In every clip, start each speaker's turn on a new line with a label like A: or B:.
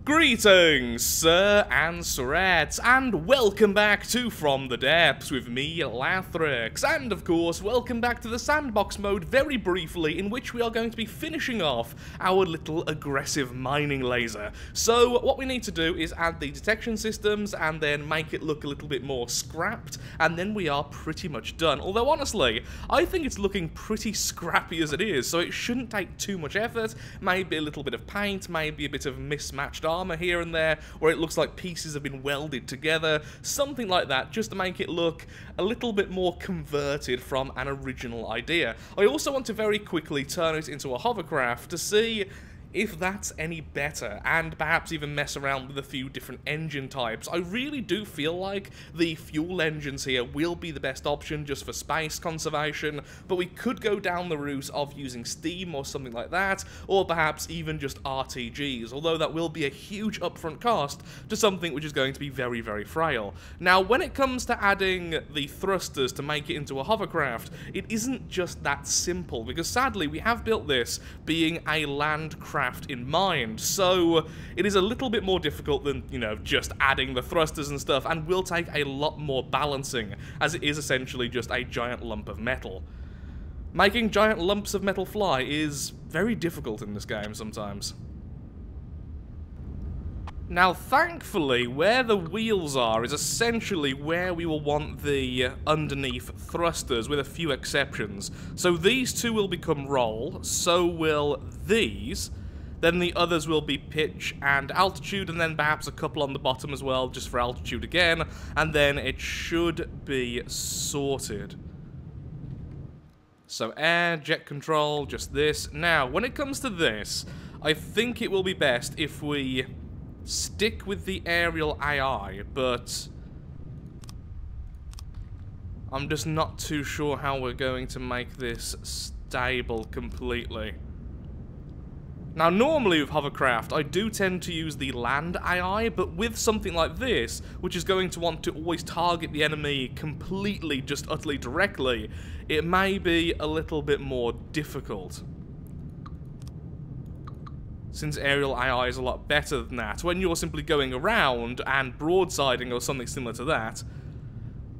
A: Greetings, sir and sirettes, and welcome back to From the Depths with me, Lathrix, and of course, welcome back to the sandbox mode very briefly, in which we are going to be finishing off our little aggressive mining laser. So, what we need to do is add the detection systems, and then make it look a little bit more scrapped, and then we are pretty much done. Although, honestly, I think it's looking pretty scrappy as it is, so it shouldn't take too much effort, maybe a little bit of paint, maybe a bit of mismatched armor here and there, where it looks like pieces have been welded together, something like that, just to make it look a little bit more converted from an original idea. I also want to very quickly turn it into a hovercraft to see if that's any better, and perhaps even mess around with a few different engine types. I really do feel like the fuel engines here will be the best option just for space conservation, but we could go down the route of using steam or something like that, or perhaps even just RTGs, although that will be a huge upfront cost to something which is going to be very, very frail. Now, when it comes to adding the thrusters to make it into a hovercraft, it isn't just that simple, because sadly we have built this being a land craft in mind, so it is a little bit more difficult than, you know, just adding the thrusters and stuff, and will take a lot more balancing, as it is essentially just a giant lump of metal. Making giant lumps of metal fly is very difficult in this game sometimes. Now, thankfully, where the wheels are is essentially where we will want the underneath thrusters, with a few exceptions. So these two will become roll, so will these. Then the others will be pitch and altitude, and then perhaps a couple on the bottom as well, just for altitude again, and then it should be sorted. So air, jet control, just this. Now, when it comes to this, I think it will be best if we stick with the aerial AI, but I'm just not too sure how we're going to make this stable completely. Now, normally with hovercraft, I do tend to use the land AI, but with something like this, which is going to want to always target the enemy completely, just utterly directly, it may be a little bit more difficult. Since aerial AI is a lot better than that, when you're simply going around and broadsiding or something similar to that,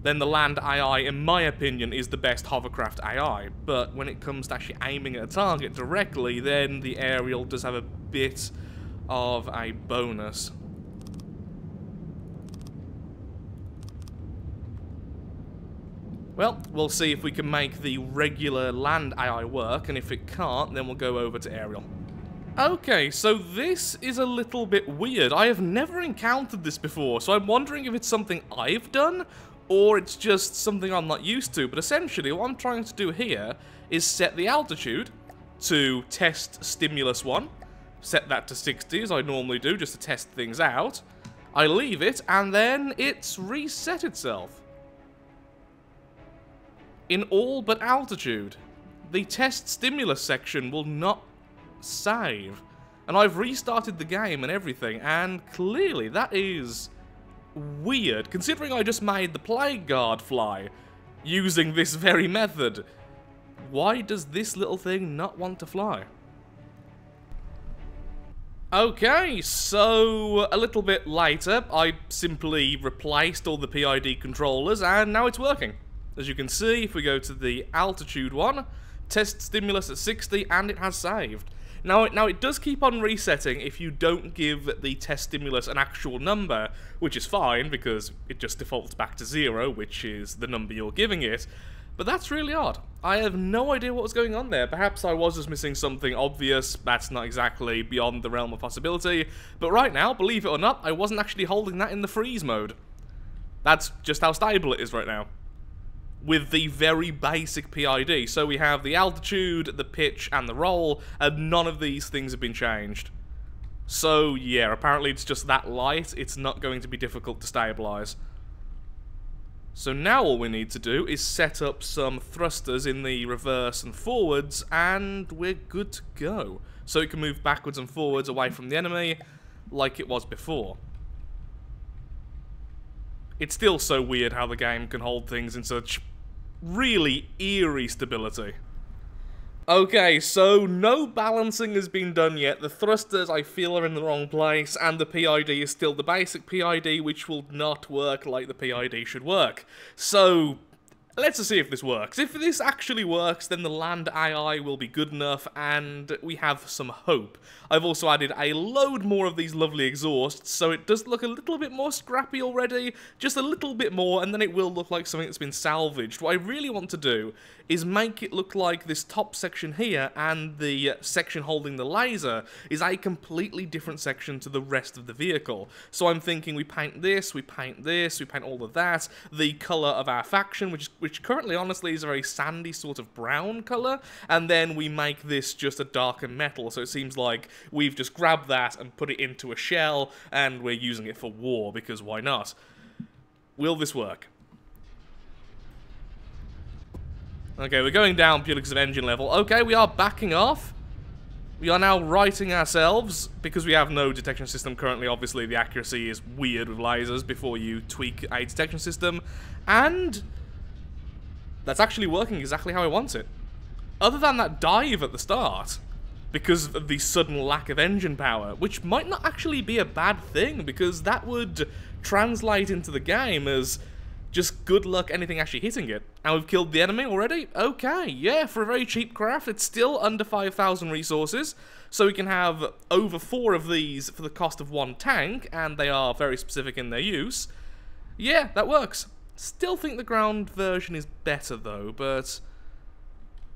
A: then the land AI, in my opinion, is the best hovercraft AI. But when it comes to actually aiming at a target directly, then the aerial does have a bit of a bonus. Well, we'll see if we can make the regular land AI work, and if it can't, then we'll go over to aerial. Okay, so this is a little bit weird. I have never encountered this before, so I'm wondering if it's something I've done, or it's just something I'm not used to. But essentially, what I'm trying to do here is set the altitude to test stimulus 1. Set that to 60, as I normally do, just to test things out. I leave it, and then it's reset itself. In all but altitude. The test stimulus section will not save. And I've restarted the game and everything, and clearly that is weird, considering I just made the Plague Guard fly using this very method. Why does this little thing not want to fly? Okay, so a little bit later, I simply replaced all the PID controllers, and now it's working. As you can see, if we go to the altitude one, test stimulus at 60, and it has saved. Now it does keep on resetting if you don't give the test stimulus an actual number, which is fine, because it just defaults back to 0, which is the number you're giving it. But that's really odd. I have no idea what was going on there. Perhaps I was just missing something obvious. That's not exactly beyond the realm of possibility. But right now, believe it or not, I wasn't actually holding that in the freeze mode. That's just how stable it is right now, with the very basic PID. So we have the altitude, the pitch, and the roll, and none of these things have been changed. So yeah, apparently it's just that light, it's not going to be difficult to stabilize. So now all we need to do is set up some thrusters in the reverse and forwards, and we're good to go. So it can move backwards and forwards away from the enemy, like it was before. It's still so weird how the game can hold things in such really eerie stability. Okay, so no balancing has been done yet. The thrusters, I feel, are in the wrong place, and the PID is still the basic PID, which will not work like the PID should work. So, let's just see if this works. If this actually works, then the land AI will be good enough, and we have some hope. I've also added a load more of these lovely exhausts, so it does look a little bit more scrappy already, just a little bit more, and then it will look like something that's been salvaged. What I really want to do is make it look like this top section here and the section holding the laser is a completely different section to the rest of the vehicle. So I'm thinking we paint this, we paint this, we paint all of that, the colour of our faction, which currently honestly is a very sandy sort of brown colour, and then we make this just a darker metal, so it seems like we've just grabbed that and put it into a shell, and we're using it for war, because why not? Will this work? Okay, we're going down purely because of engine level. Okay, we are backing off. We are now righting ourselves, because we have no detection system currently. Obviously, the accuracy is weird with lasers before you tweak a detection system. And that's actually working exactly how I want it. Other than that dive at the start, because of the sudden lack of engine power, which might not actually be a bad thing, because that would translate into the game as just good luck anything actually hitting it. And we've killed the enemy already? Okay, yeah, for a very cheap craft, it's still under 5,000 resources, so we can have over 4 of these for the cost of 1 tank, and they are very specific in their use. Yeah, that works. Still think the ground version is better though, but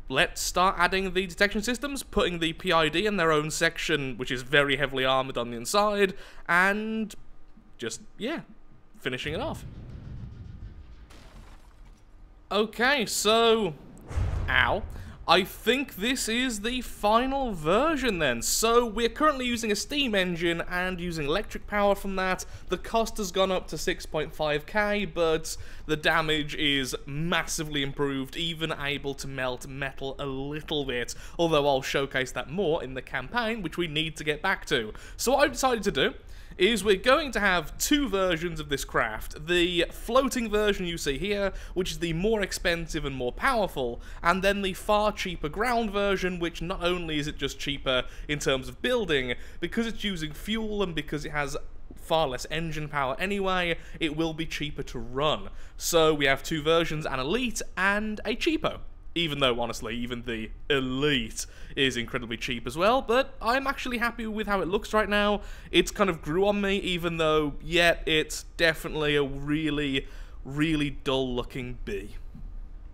A: let's start adding the detection systems, putting the PID in their own section, which is very heavily armoured on the inside, and just, yeah, finishing it off. Okay, so, ow, I think this is the final version then. So we're currently using a steam engine and using electric power from that. The cost has gone up to 6.5k, but the damage is massively improved, even able to melt metal a little bit, although I'll showcase that more in the campaign, which we need to get back to. So what I've decided to do is we're going to have 2 versions of this craft. The floating version you see here, which is the more expensive and more powerful, and then the far cheaper ground version, which not only is it just cheaper in terms of building, because it's using fuel and because it has far less engine power anyway, it will be cheaper to run. So we have 2 versions, an elite and a cheapo. Even though, honestly, even the elite is incredibly cheap as well, but I'm actually happy with how it looks right now. It's kind of grew on me, even though, yeah, it's definitely a really, really dull-looking bee.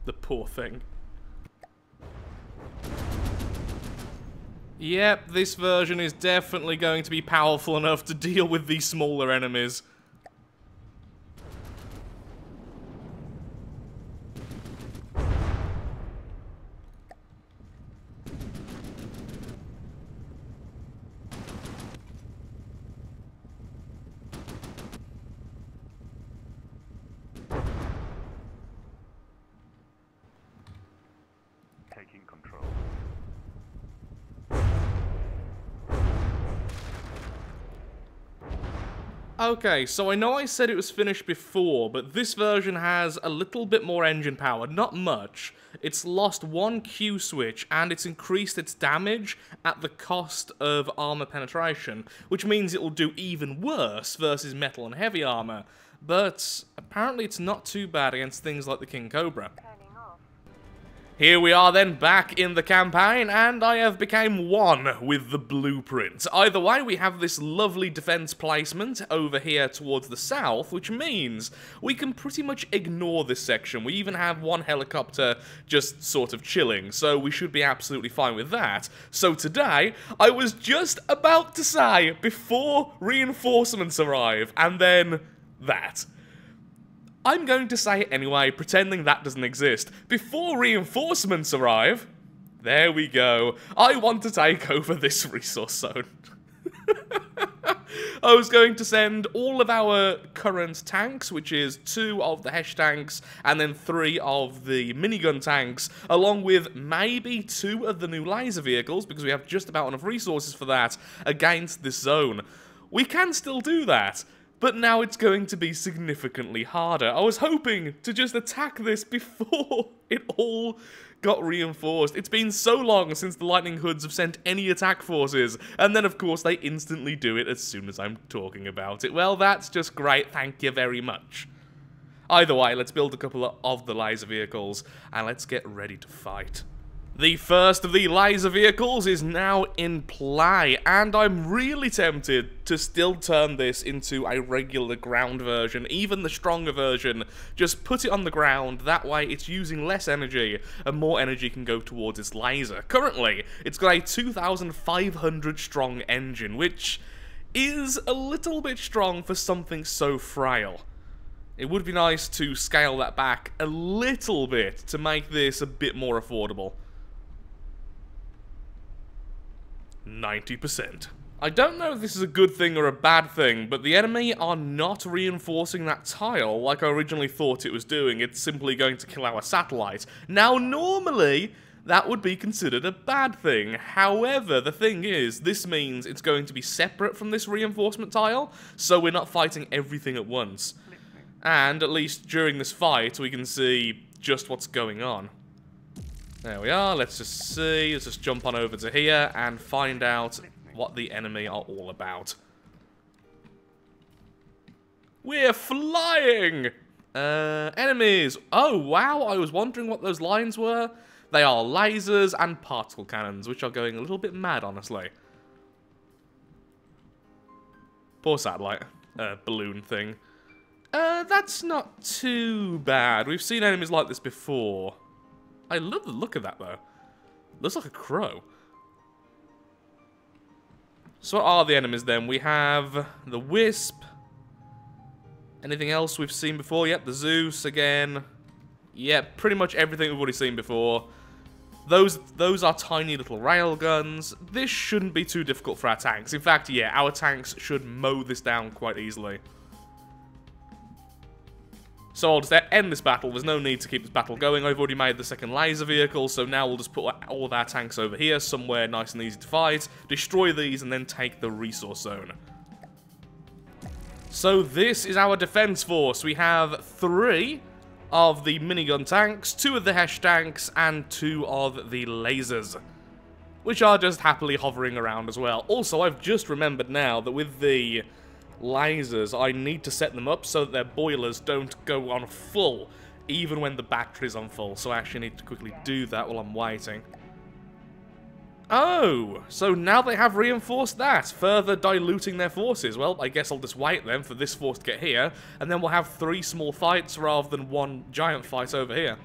A: The poor thing. Yep, this version is definitely going to be powerful enough to deal with these smaller enemies. Okay, so I know I said it was finished before, but this version has a little bit more engine power, not much. It's lost 1 Q switch, and it's increased its damage at the cost of armor penetration, which means it will do even worse versus metal and heavy armor. But apparently it's not too bad against things like the King Cobra. Here we are then back in the campaign, and I have become one with the blueprint. Either way, we have this lovely defense placement over here towards the south, which means we can pretty much ignore this section. We even have 1 helicopter just sort of chilling, so we should be absolutely fine with that. So today, I was just about to say, before reinforcements arrive, and then that. I'm going to say it anyway, pretending that doesn't exist. Before reinforcements arrive, there we go. I want to take over this resource zone. I was going to send all of our current tanks, which is 2 of the Hesh tanks, and then 3 of the minigun tanks, along with maybe 2 of the new laser vehicles, because we have just about enough resources for that, against this zone. We can still do that. but now it's going to be significantly harder. I was hoping to just attack this before it all got reinforced. It's been so long since the Lightning Hoods have sent any attack forces, and then of course they instantly do it as soon as I'm talking about it. Well, that's just great, thank you very much. Either way, let's build a couple of the laser vehicles, and let's get ready to fight. The first of the laser vehicles is now in play, and I'm really tempted to still turn this into a regular ground version, even the stronger version. Just put it on the ground, that way it's using less energy, and more energy can go towards its laser. Currently, it's got a 2,500 strong engine, which is a little bit strong for something so frail. It would be nice to scale that back a little bit to make this a bit more affordable. 90%. I don't know if this is a good thing or a bad thing, but the enemy are not reinforcing that tile like I originally thought it was doing. It's simply going to kill our satellite. Now, normally, that would be considered a bad thing. However, the thing is, this means it's going to be separate from this reinforcement tile, so we're not fighting everything at once. And, at least during this fight, we can see just what's going on. There we are, let's just see, let's just jump on over to here and find out what the enemy are all about. We're flying! Enemies! Oh wow, I was wondering what those lines were. They are lasers and particle cannons, which are going a little bit mad, honestly. Poor satellite. Balloon thing. That's not too bad. We've seen enemies like this before. I love the look of that, though. Looks like a crow. So what are the enemies, then? We have the Wisp. Anything else we've seen before? Yep, the Zeus again. Yep, pretty much everything we've already seen before. Those are tiny little railguns. This shouldn't be too difficult for our tanks. In fact, yeah, our tanks should mow this down quite easily. So I'll just end this battle. There's no need to keep this battle going. I've already made the second laser vehicle, so now we'll just put all of our tanks over here, somewhere nice and easy to fight, destroy these, and then take the resource zone. So this is our defense force. We have 3 of the minigun tanks, 2 of the Hesh tanks, and 2 of the lasers, which are just happily hovering around as well. Also, I've just remembered now that with the lasers, I need to set them up so that their boilers don't go on full, even when the battery's on full. So I actually need to quickly do that while I'm waiting. Oh, so now they have reinforced that, further diluting their forces. Well, I guess I'll just wait then for this force to get here, and then we'll have 3 small fights rather than 1 giant fight over here.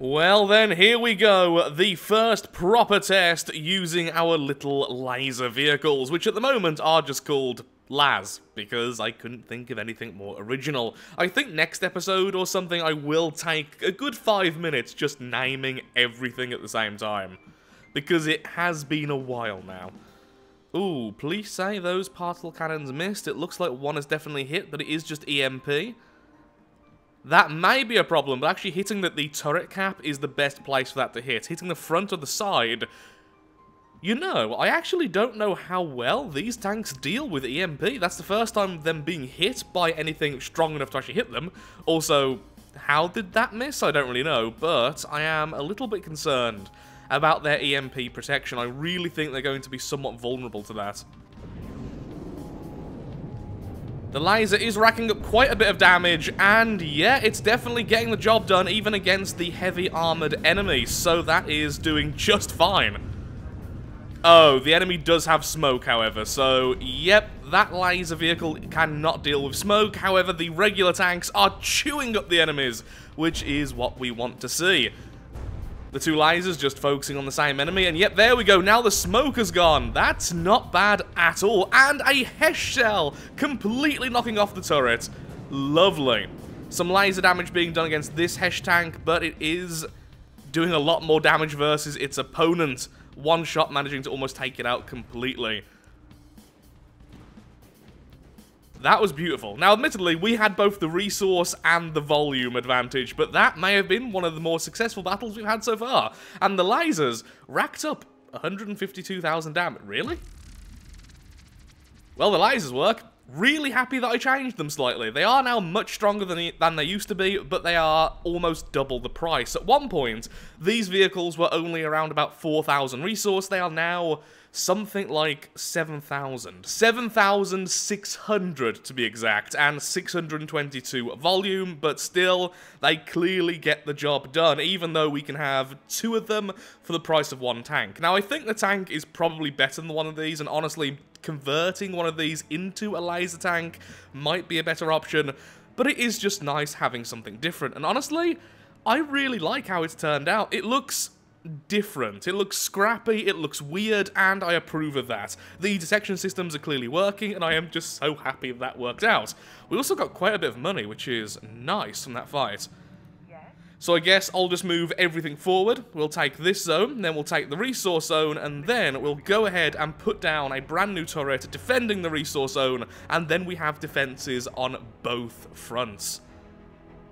A: Well then, here we go, the first proper test using our little laser vehicles, which at the moment are just called Laz, because I couldn't think of anything more original. I think next episode or something I will take a good 5 minutes just naming everything at the same time, because it has been a while now. Ooh, please say those particle cannons missed. It looks like one has definitely hit, but it is just EMP. That may be a problem, but actually hitting the turret cap is the best place for that to hit. Hitting the front or the side, you know, I actually don't know how well these tanks deal with EMP. That's the first time them being hit by anything strong enough to actually hit them. Also, how did that miss? I don't really know, but I am a little bit concerned about their EMP protection. I really think they're going to be somewhat vulnerable to that. The laser is racking up quite a bit of damage, and yeah, it's definitely getting the job done even against the heavy armored enemy, so that is doing just fine. Oh, the enemy does have smoke, however, so yep, that laser vehicle cannot deal with smoke. However, the regular tanks are chewing up the enemies, which is what we want to see. The 2 lasers just focusing on the same enemy, and yep, there we go, now the smoke has gone. That's not bad at all. And a Hesh shell, completely knocking off the turret. Lovely. Some laser damage being done against this Hesh tank, but it is doing a lot more damage versus its opponent. One shot managing to almost take it out completely. That was beautiful. Now, admittedly, we had both the resource and the volume advantage, but that may have been one of the more successful battles we've had so far. And the lasers racked up 152,000 damage. Really? Well, the lasers work. Really happy that I changed them slightly. They are now much stronger than they used to be, but they are almost double the price. At one point, these vehicles were only around about 4,000 resource. They are now something like 7,000. 7,600 to be exact, and 622 volume, but still, they clearly get the job done, even though we can have 2 of them for the price of 1 tank. Now, I think the tank is probably better than one of these, and honestly, converting one of these into a laser tank might be a better option, but it is just nice having something different. And honestly, I really like how it's turned out. It looks different, it looks scrappy, it looks weird, and I approve of that. The detection systems are clearly working, and I am just so happy that worked out. We also got quite a bit of money, which is nice from that fight. So I guess I'll just move everything forward. We'll take this zone, then we'll take the resource zone, and then we'll go ahead and put down a brand new turret defending the resource zone, and then we have defenses on both fronts.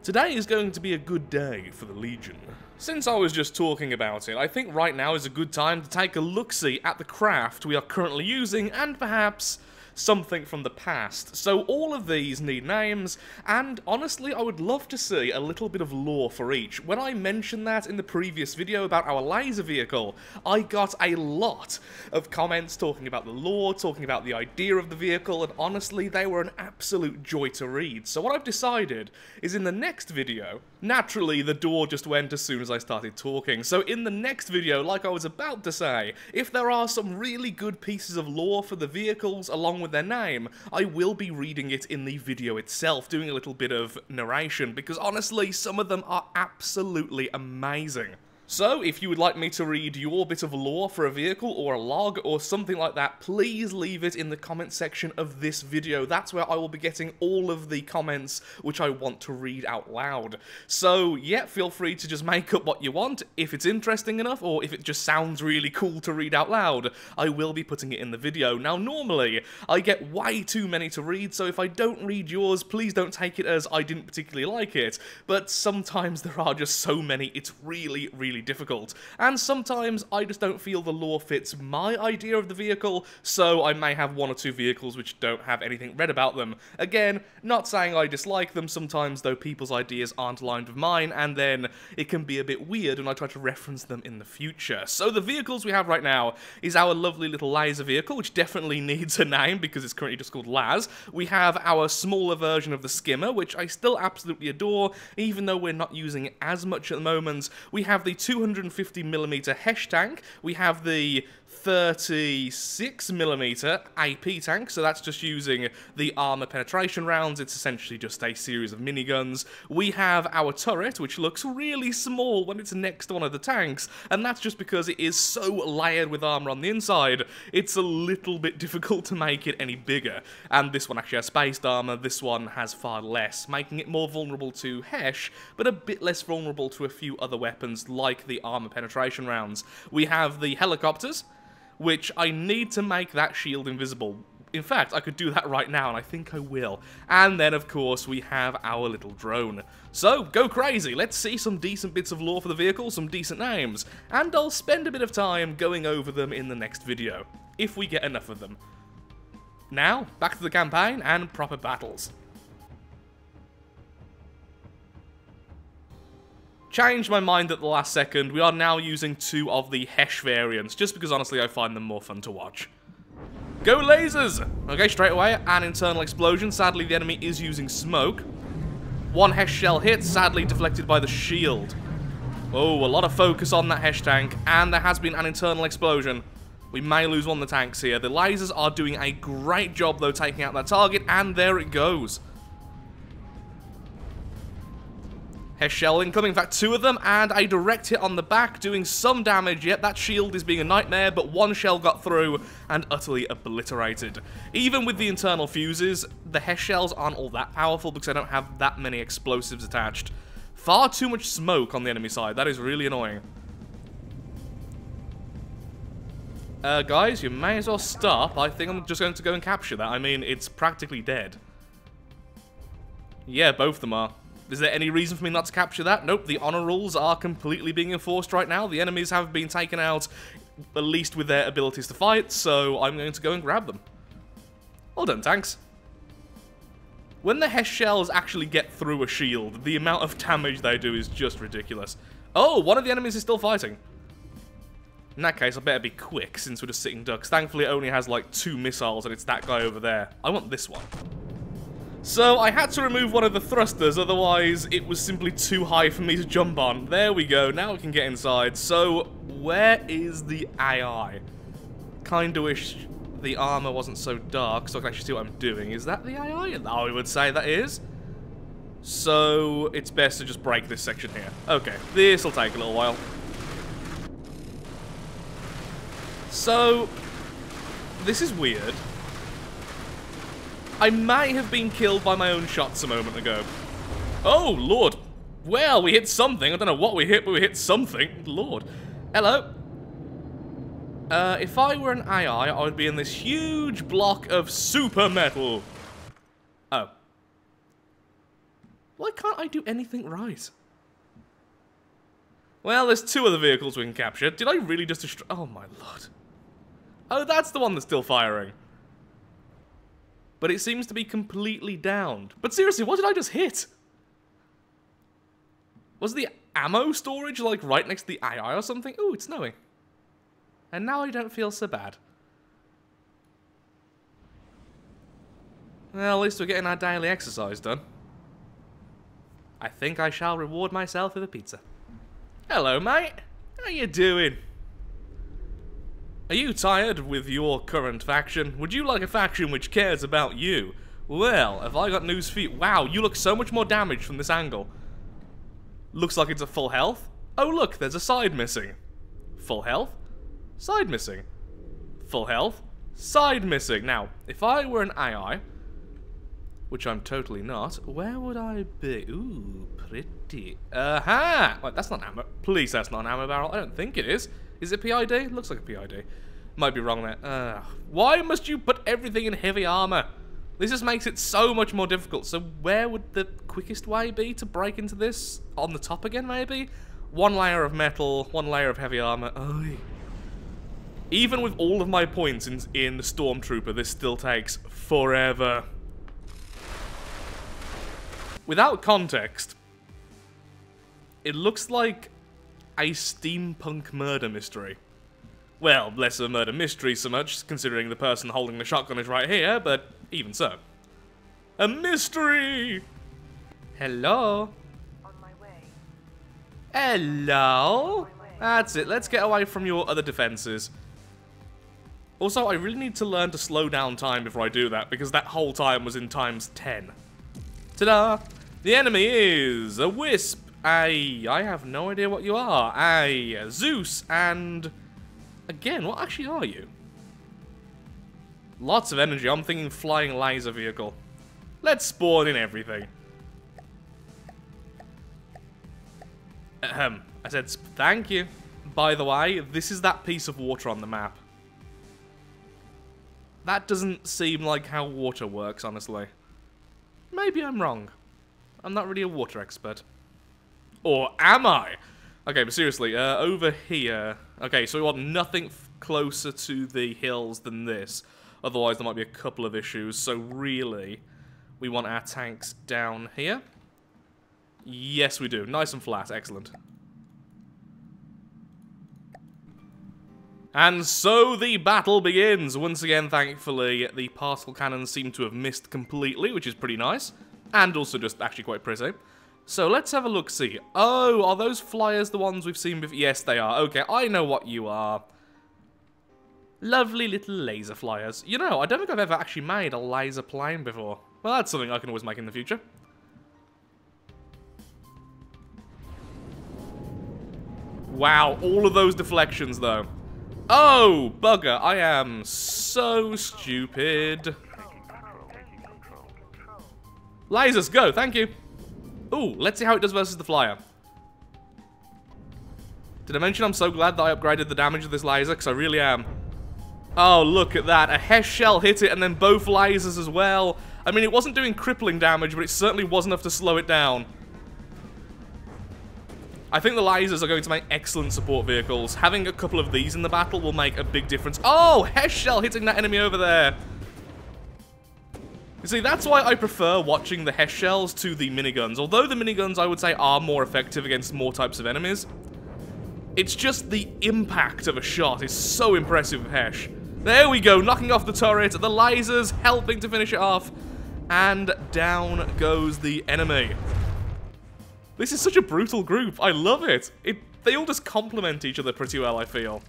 A: Today is going to be a good day for the Legion. Since I was just talking about it, I think right now is a good time to take a look-see at the craft we are currently using, and perhaps something from the past. So all of these need names, and honestly I would love to see a little bit of lore for each. When I mentioned that in the previous video about our laser vehicle, I got a lot of comments talking about the lore, talking about the idea of the vehicle, and honestly they were an absolute joy to read. So what I've decided is in the next video, naturally the door just went as soon as I started talking, so in the next video, like I was about to say, if there are some really good pieces of lore for the vehicles along with their name, I will be reading it in the video itself, doing a little bit of narration, because honestly, some of them are absolutely amazing. So, if you would like me to read your bit of lore for a vehicle or a log or something like that, please leave it in the comment section of this video. That's where I will be getting all of the comments which I want to read out loud. So, yeah, feel free to just make up what you want. If it's interesting enough, or if it just sounds really cool to read out loud, I will be putting it in the video. Now, normally, I get way too many to read, so if I don't read yours, please don't take it as I didn't particularly like it. But sometimes there are just so many, it's really difficult, and sometimes I just don't feel the lore fits my idea of the vehicle, so I may have 1 or 2 vehicles which don't have anything read about them. Again, not saying I dislike them sometimes, though people's ideas aren't aligned with mine, and then it can be a bit weird when I try to reference them in the future. So the vehicles we have right now is our lovely little laser vehicle, which definitely needs a name because it's currently just called Laz. We have our smaller version of the Skimmer, which I still absolutely adore, even though we're not using it as much at the moment. We have the 250mm Hesh tank, we have the 36mm AP tank, so that's just using the armor penetration rounds. It's essentially just a series of miniguns. We have our turret, which looks really small when it's next to one of the tanks, and that's just because it is so layered with armor on the inside, it's a little bit difficult to make it any bigger. And this one actually has spaced armor, this one has far less, making it more vulnerable to Hesh, but a bit less vulnerable to a few other weapons like the armor penetration rounds. We have the helicopters, which I need to make that shield invisible. In fact, I could do that right now, and I think I will. And then, of course, we have our little drone. So, go crazy, let's see some decent bits of lore for the vehicle, some decent names, and I'll spend a bit of time going over them in the next video, if we get enough of them. Now, back to the campaign and proper battles. Changed my mind at the last second. We are now using 2 of the Hesh variants, just because honestly I find them more fun to watch. Go lasers! Okay, straight away, an internal explosion. Sadly, the enemy is using smoke. 1 Hesh shell hit, sadly deflected by the shield. Oh, a lot of focus on that Hesh tank, and there has been an internal explosion. We may lose one of the tanks here. The lasers are doing a great job, though, taking out that target, and there it goes. Hesh shell incoming, in fact 2 of them, and a direct hit on the back, doing some damage. Yet that shield is being a nightmare, but 1 shell got through and utterly obliterated. Even with the internal fuses, the Hesh shells aren't all that powerful because I don't have that many explosives attached. Far too much smoke on the enemy side, that is really annoying. Guys, you may as well stop. I think I'm just going to go and capture that. I mean, it's practically dead. Yeah, both of them are. Is there any reason for me not to capture that? Nope, the honor rules are completely being enforced right now. The enemies have been taken out at least with their abilities to fight, so I'm going to go and grab them. Well done, tanks. When the Hesh shells actually get through a shield, the amount of damage they do is just ridiculous. Oh, one of the enemies is still fighting. In that case, I better be quick, since we're just sitting ducks. Thankfully, it only has, like, 2 missiles, and it's that guy over there. I want this one. So, I had to remove one of the thrusters, otherwise it was simply too high for me to jump on. There we go, now we can get inside. So, where is the AI? Kinda wish the armor wasn't so dark, so I can actually see what I'm doing. Is that the AI? I would say that is. So, it's best to just break this section here. Okay, this'll take a little while. So, this is weird. I may have been killed by my own shots a moment ago. Oh, Lord. Well, we hit something. I don't know what we hit, but we hit something. Lord. Hello. If I were an AI, I would be in this huge block of super metal. Oh. Why can't I do anything right? Well, there's 2 other vehicles we can capture. Did I really just destroy... Oh, my Lord. Oh, that's the one that's still firing. But it seems to be completely downed. But seriously, what did I just hit? Was the ammo storage, like, right next to the AI or something? Ooh, it's snowing. And now I don't feel so bad. Well, at least we're getting our daily exercise done. I think I shall reward myself with a pizza. Hello, mate. How you doing? Are you tired with your current faction? Would you like a faction which cares about you? Well, have I got news for you? Wow, you look so much more damaged from this angle. Looks like it's a full health. Oh look, there's a side missing. Full health? Side missing. Full health? Side missing. Now, if I were an AI, which I'm totally not, where would I be? Ooh, pretty. Aha! Wait, that's not ammo. Please, that's not an ammo barrel. I don't think it is. Is it PID? It looks like a PID. Might be wrong there. Why must you put everything in heavy armor? This just makes it so much more difficult. So where would the quickest way be to break into this? On the top again, maybe? 1 layer of metal, 1 layer of heavy armor. Oy. Even with all of my points in the Stormtrooper, this still takes forever. Without context, it looks like a steampunk murder mystery. Well, less of a murder mystery so much, considering the person holding the shotgun is right here, but even so. A mystery! Hello?
B: On my way.
A: Hello? That's it, let's get away from your other defenses. Also, I really need to learn to slow down time before I do that, because that whole time was in times 10. Ta-da! The enemy is a Wisp, I have no idea what you are, a Zeus, and... Again, what actually are you? Lots of energy. I'm thinking flying laser vehicle. Let's spawn in everything. I said thank you. By the way, this is that piece of water on the map. That doesn't seem like how water works, honestly. Maybe I'm wrong. I'm not really a water expert. Or am I? Okay, but seriously, over here... Okay, so we want nothing closer to the hills than this. Otherwise, there might be a couple of issues. So really, we want our tanks down here. Yes, we do. Nice and flat. Excellent. And so the battle begins. Once again, thankfully, the particle cannons seem to have missed completely, which is pretty nice. And also just actually quite pretty. So let's have a look-see. Oh, are those flyers the ones we've seen before? Yes, they are. Okay, I know what you are. Lovely little laser flyers. You know, I don't think I've ever actually made a laser plane before. Well, that's something I can always make in the future. Wow, all of those deflections, though. Oh, bugger, I am so stupid. Lasers, go, thank you. Ooh, let's see how it does versus the flyer. Did I mention I'm so glad that I upgraded the damage of this laser? Because I really am. Oh, look at that. A Hesh shell hit it and then both lasers as well. I mean, it wasn't doing crippling damage, but it certainly was enough to slow it down. I think the lasers are going to make excellent support vehicles. Having a couple of these in the battle will make a big difference. Oh, Hesh shell hitting that enemy over there. You see, that's why I prefer watching the Hesh shells to the miniguns. Although the miniguns, I would say, are more effective against more types of enemies. It's just the impact of a shot is so impressive with Hesh. There we go, knocking off the turret. The lasers helping to finish it off. And down goes the enemy. This is such a brutal group. I love it. They all just complement each other pretty well, I feel.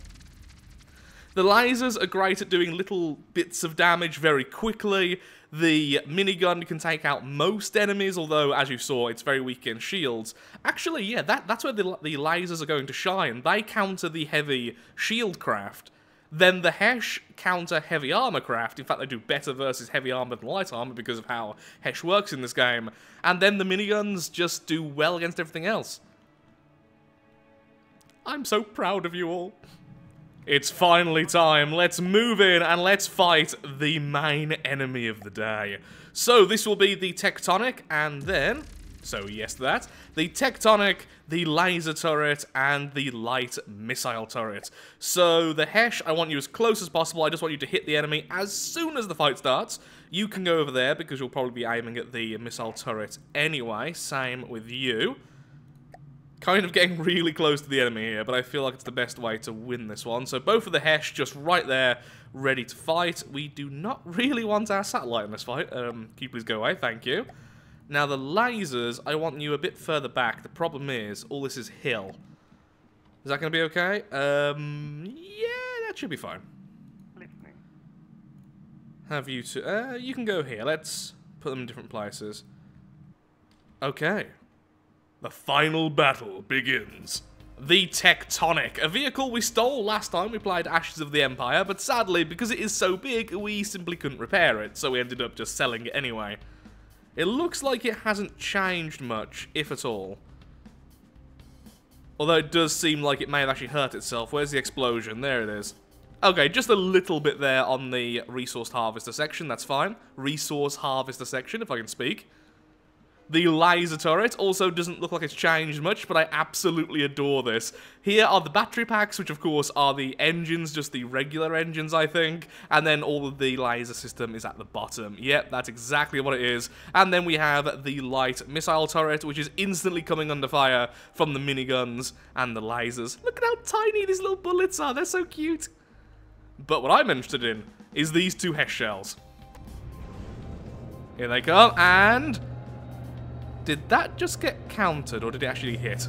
A: The lasers are great at doing little bits of damage very quickly. The minigun can take out most enemies, although, as you saw, it's very weak in shields. Actually, yeah, that's where the lasers are going to shine. They counter the heavy shield craft. Then the Hesh counter heavy armor craft. In fact, they do better versus heavy armor than light armor because of how Hesh works in this game. And then the miniguns just do well against everything else. I'm so proud of you all. It's finally time. Let's move in and let's fight the main enemy of the day. So this will be the Tectonic and then... So yes, that. The Tectonic, the laser turret, and the light missile turret. So the Hesh, I want you as close as possible. I just want you to hit the enemy as soon as the fight starts. You can go over there because you'll probably be aiming at the missile turret anyway. Same with you. Kind of getting really close to the enemy here, but I feel like it's the best way to win this one. So both of the Hesh just right there, ready to fight. We do not really want our satellite in this fight. Can you please go away? Thank you. Now, the lasers, I want you a bit further back. The problem is, all this is hill. Is that going to be okay? Yeah, that should be fine.
B: Listening.
A: Have you to... you can go here. Let's put them in different places. Okay. The final battle begins. The Tectonic, a vehicle we stole last time we played Ashes of the Empire, but sadly, because it is so big, we simply couldn't repair it, so we ended up just selling it anyway. It looks like it hasn't changed much, if at all. Although it does seem like it may have actually hurt itself. Where's the explosion? There it is. Okay, just a little bit there on the resource harvester section, that's fine. Resource harvester section, if I can speak. The laser turret also doesn't look like it's changed much, but I absolutely adore this. Here are the battery packs, which of course are the engines, just the regular engines, I think. And then all of the laser system is at the bottom. Yep, that's exactly what it is. And then we have the light missile turret, which is instantly coming under fire from the miniguns and the lasers. Look at how tiny these little bullets are, they're so cute. But what I'm interested in is these two Hesh shells. Here they come, and... Did that just get countered, or did it actually hit?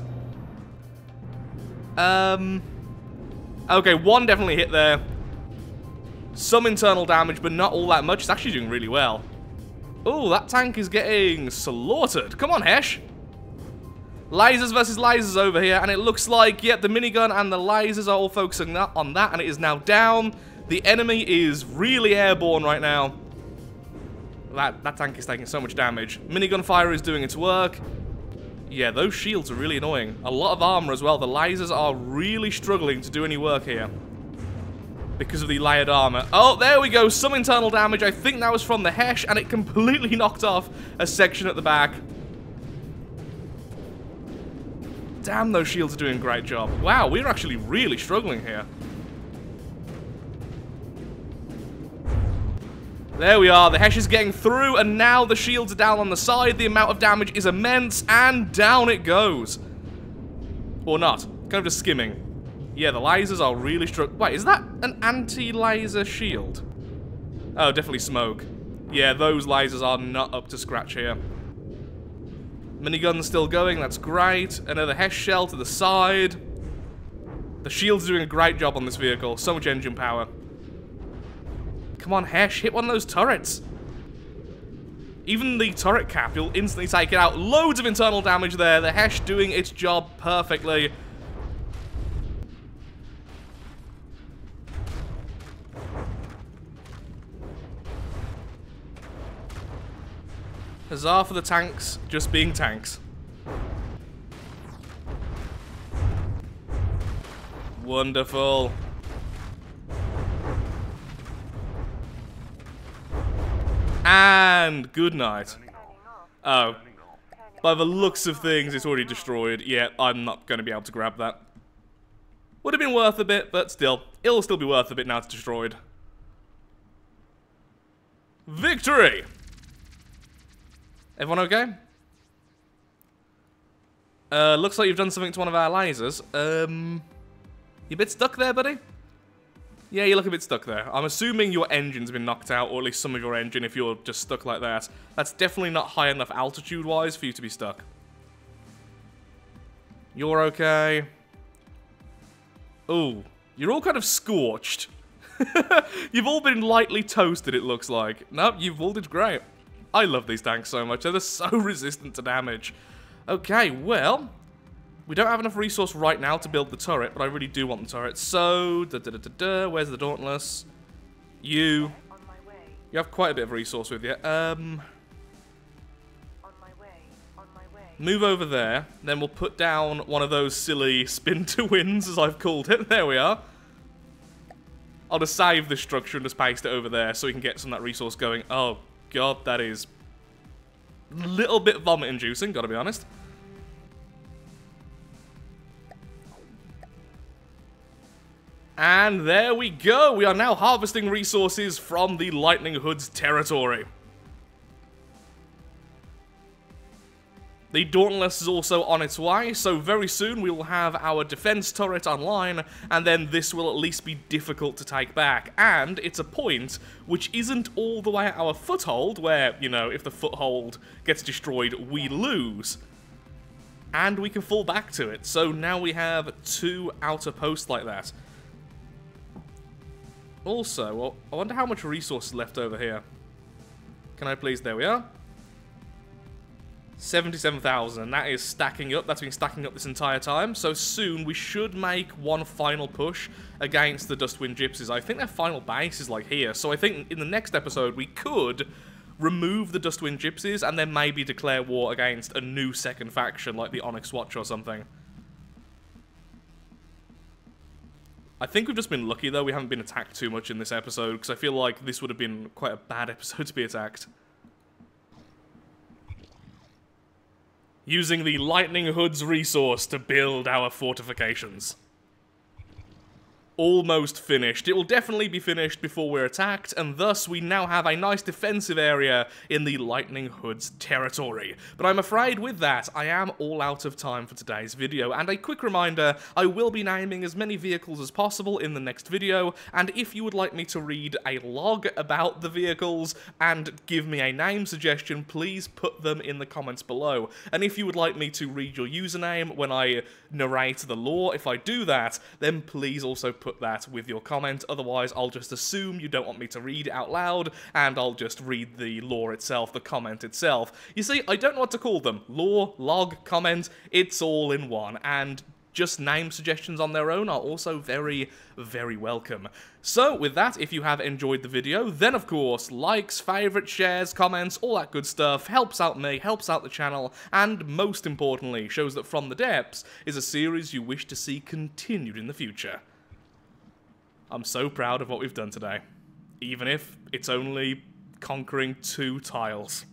A: Okay, one definitely hit there. Some internal damage, but not all that much. It's actually doing really well. Oh, that tank is getting slaughtered. Come on, Hesh. Lasers versus lasers over here, and it looks like, yep, the minigun and the lasers are all focusing on that, and it is now down. The enemy is really airborne right now. That tank is taking so much damage. Minigun fire is doing its work. Yeah, those shields are really annoying. A lot of armor as well. The lasers are really struggling to do any work here because of the layered armor. Oh, there we go. Some internal damage. I think that was from the Hesh, and it completely knocked off a section at the back. Damn, those shields are doing a great job. Wow, we're actually really struggling here. There we are, the Hesh is getting through, and now the shields are down on the side. The amount of damage is immense, and down it goes. Or not. Kind of just skimming. Yeah, the lasers are really struck. Wait, is that an anti-laser shield? Oh, definitely smoke. Yeah, those lasers are not up to scratch here. Minigun's still going, that's great. Another Hesh shell to the side. The shield's doing a great job on this vehicle. So much engine power. Come on, Hesh, hit one of those turrets. Even the turret cap, you'll instantly take it out. Loads of internal damage there. The Hesh doing its job perfectly. Huzzah for the tanks, just being tanks. Wonderful. And good night. Oh. By the looks of things, it's already destroyed. Yeah, I'm not going to be able to grab that. Would have been worth a bit, but still. It'll still be worth a bit now it's destroyed. Victory! Everyone okay? Looks like you've done something to one of our lasers. You a bit stuck there, buddy? Yeah, you look a bit stuck there. I'm assuming your engine's been knocked out, or at least some of your engine if you're just stuck like that. That's definitely not high enough altitude-wise for you to be stuck. You're okay. Ooh, you're all kind of scorched. You've all been lightly toasted, it looks like. Nope, you've all did great. I love these tanks so much. They're so resistant to damage. Okay, well, we don't have enough resource right now to build the turret, but I really do want the turret. So, where's the Dauntless? You have quite a bit of resource with you. Move over there, then we'll put down one of those silly spin-to-wins, as I've called it. There we are. I'll just save this structure and just paste it over there so we can get some of that resource going. Oh, God, that is a little bit vomit-inducing, gotta be honest. And there we go. We are now harvesting resources from the Lightning Hood's territory. The Dauntless is also on its way, so very soon we will have our defense turret online, and then this will at least be difficult to take back. And it's a point which isn't all the way at our foothold, where, you know, if the foothold gets destroyed, we lose. And we can fall back to it, so now we have 2 outer posts like that. Also, well, I wonder how much resource is left over here. Can I please? There we are. 77,000. That is stacking up. That's been stacking up this entire time. So soon we should make one final push against the Dustwind Gypsies. I think their final base is like here. So I think in the next episode we could remove the Dustwind Gypsies and then maybe declare war against a new second faction like the Onyx Watch or something. I think we've just been lucky though. We haven't been attacked too much in this episode because I feel like this would have been quite a bad episode to be attacked. Using the Lightning Hood's resource to build our fortifications. Almost finished. It will definitely be finished before we're attacked, and thus we now have a nice defensive area in the Lightning Hood's territory. But I'm afraid with that, I am all out of time for today's video, and a quick reminder, I will be naming as many vehicles as possible in the next video, and if you would like me to read a log about the vehicles and give me a name suggestion, please put them in the comments below. And if you would like me to read your username when I narrate the lore, if I do that, then please also put that with your comment, otherwise I'll just assume you don't want me to read it out loud, and I'll just read the lore itself, the comment itself. You see, I don't know what to call them. Lore, log, comment, it's all in one, and just name suggestions on their own are also very, very welcome. So, with that, if you have enjoyed the video, then of course, likes, favourites, shares, comments, all that good stuff helps out me, helps out the channel, and most importantly, shows that From the Depths is a series you wish to see continued in the future. I'm so proud of what we've done today, even if it's only conquering 2 tiles.